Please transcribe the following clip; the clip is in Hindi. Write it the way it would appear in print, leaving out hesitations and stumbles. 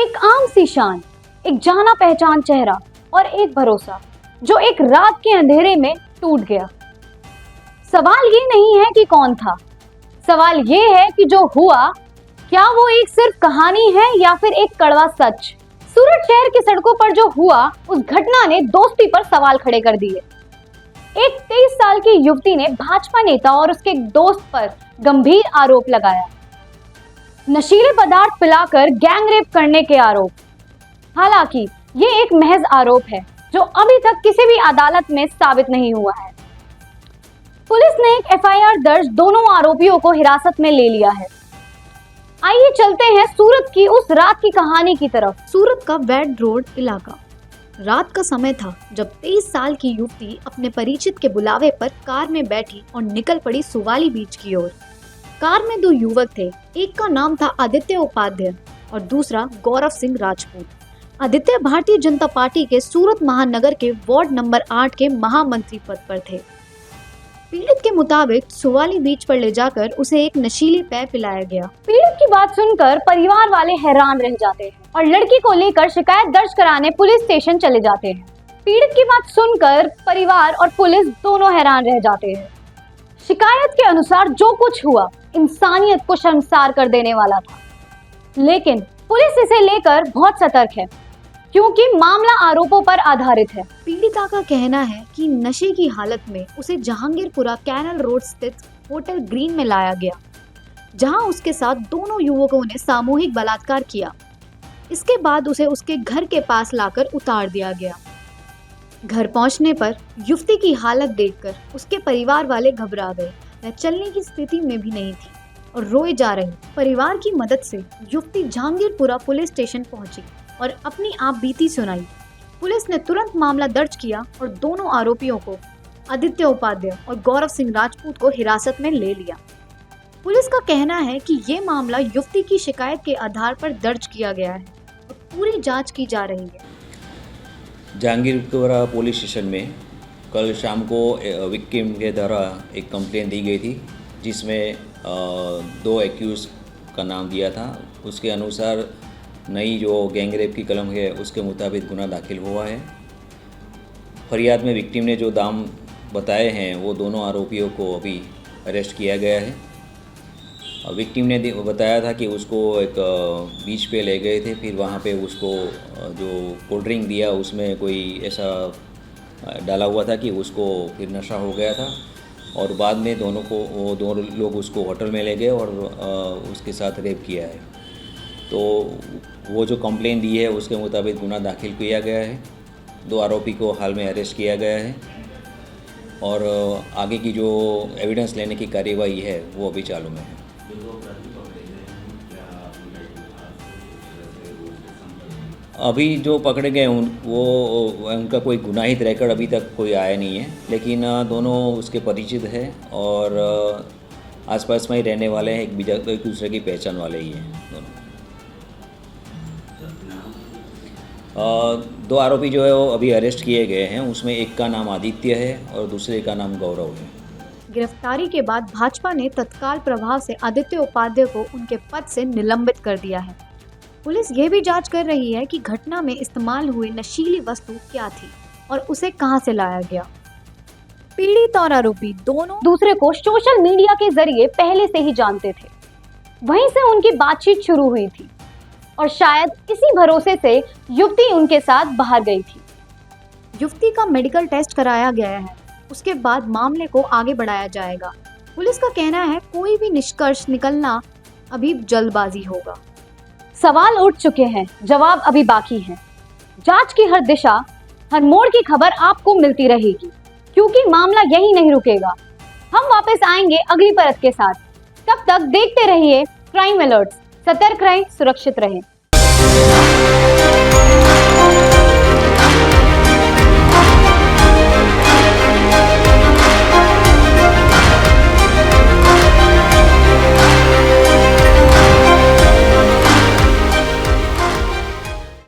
एक आम सी शान, एक जाना पहचान चेहरा और एक भरोसा जो एक रात के अंधेरे में टूट गया। सवाल ये नहीं है कि कौन था, सवाल ये है कि जो हुआ, क्या वो एक सिर्फ कहानी है या फिर एक कड़वा सच। सूरत शहर की सड़कों पर जो हुआ, उस घटना ने दोस्ती पर सवाल खड़े कर दिए। एक 23 साल की युवती ने भाजपा नेता और उसके दोस्त पर गंभीर आरोप लगाया। नशीले पदार्थ पिलाकर गैंग रेप करने के आरोप। हालांकि ये एक महज आरोप है जो अभी तक किसी भी अदालत में साबित नहीं हुआ है। पुलिस ने एक एफआईआर दर्ज दोनों आरोपियों को हिरासत में ले लिया है। आइए चलते हैं सूरत की उस रात की कहानी की तरफ। सूरत का वेड रोड इलाका। रात का समय था जब 23 साल की युवती अपने परिचित के बुलावे पर कार में बैठी और निकल पड़ी सुवाली बीच की ओर। कार में दो युवक थे, एक का नाम था आदित्य उपाध्याय और दूसरा गौरव सिंह राजपूत। आदित्य भारतीय जनता पार्टी के सूरत महानगर के वार्ड नंबर 8 के महामंत्री पद पर थे। पीड़ित के मुताबिक सुवाली बीच पर ले जाकर उसे एक नशीली पेय पिलाया गया। पीड़ित की बात सुनकर परिवार वाले हैरान रह जाते हैं और लड़की को लेकर शिकायत दर्ज कराने पुलिस स्टेशन चले जाते हैं। पीड़ित की बात सुनकर परिवार और पुलिस दोनों हैरान रह जाते हैं। शिकायत के अनुसार जो कुछ हुआ इंसानियत को शर्मसार कर देने वाला था, लेकिन पुलिस इसे लेकर बहुत सतर्क है क्योंकि मामला आरोपों पर आधारित है। पीड़िता का कहना है कि नशे की हालत में उसे जहांगीरपुरा कैनल रोड स्थित होटल ग्रीन में लाया गया, जहां उसके साथ दोनों युवकों ने सामूहिक बलात्कार किया। इसके बाद उसे उसके घर के पास लाकर उतार दिया गया। घर पहुंचने पर युवती की हालत देखकर उसके परिवार वाले घबरा गए। वह चलने की स्थिति में भी नहीं थी और रोए जा रही। परिवार की मदद से युवती जहांगीरपुरा पुलिस स्टेशन पहुंची और अपनी आप बीती सुनाई। पुलिस ने तुरंत मामला दर्ज किया और दोनों आरोपियों को, आदित्य उपाध्याय और गौरव सिंह राजपूत को हिरासत में ले लिया। पुलिस का कहना है कि ये मामला युवती की शिकायत के आधार पर दर्ज किया गया है और पूरी जांच की जा रही है। जहांगीरपुरा पुलिस स्टेशन में कल शाम को विक्टिम के द्वारा एक कंप्लेंट दी गई थी, जिसमें 2 एक्यूज का नाम दिया था। उसके अनुसार नई जो गैंग रेप की कलम है उसके मुताबिक गुना दाखिल हुआ है। फरियाद में विक्टिम ने जो दाम बताए हैं वो दोनों आरोपियों को अभी अरेस्ट किया गया है। विक्टिम ने बताया था कि उसको एक बीच पे ले गए थे, फिर वहाँ पे उसको जो कोल्ड ड्रिंक दिया उसमें कोई ऐसा डाला हुआ था कि उसको फिर नशा हो गया था और बाद में वो दोनों लोग उसको होटल में ले गए और उसके साथ रेप किया है। तो वो जो कंप्लेंट दी है उसके मुताबिक गुना दाखिल किया गया है। 2 आरोपी को हाल में अरेस्ट किया गया है और आगे की जो एविडेंस लेने की कार्यवाही है वो अभी चालू में है। अभी जो पकड़े गए वो उनका कोई गुनाहित रिकॉर्ड अभी तक कोई आया नहीं है, लेकिन दोनों उसके परिचित हैं और आसपास में ही रहने वाले हैं, एक दूसरे की पहचान वाले ही हैं दोनों। 2 आरोपी जो है वो अभी अरेस्ट किए गए हैं, उसमें एक का नाम आदित्य है और दूसरे का नाम गौरव है। गिरफ्तारी के बाद भाजपा ने तत्काल प्रभाव से आदित्य उपाध्याय को उनके पद से निलंबित कर दिया है। पुलिस ये भी जांच कर रही है कि घटना में इस्तेमाल हुई नशीली वस्तु क्या थी और उसे कहां से लाया गया। पीड़ित और आरोपी दोनों दूसरे को सोशल मीडिया के जरिए पहले से ही जानते थे। वहीं से उनकी बातचीत शुरू हुई थी और शायद इसी भरोसे से युवती उनके साथ बाहर गई थी। युवती का मेडिकल टेस्ट कराया गया है, उसके बाद मामले को आगे बढ़ाया जाएगा। पुलिस का कहना है कोई भी निष्कर्ष निकलना अभी जल्दबाजी होगा। सवाल उठ चुके हैं, जवाब अभी बाकी है। जांच की हर दिशा, हर मोड़ की खबर आपको मिलती रहेगी क्योंकि मामला यही नहीं रुकेगा। हम वापस आएंगे अगली परत के साथ। तब तक देखते रहिए क्राइम अलर्ट्स। सतर्क रहें, सुरक्षित रहें।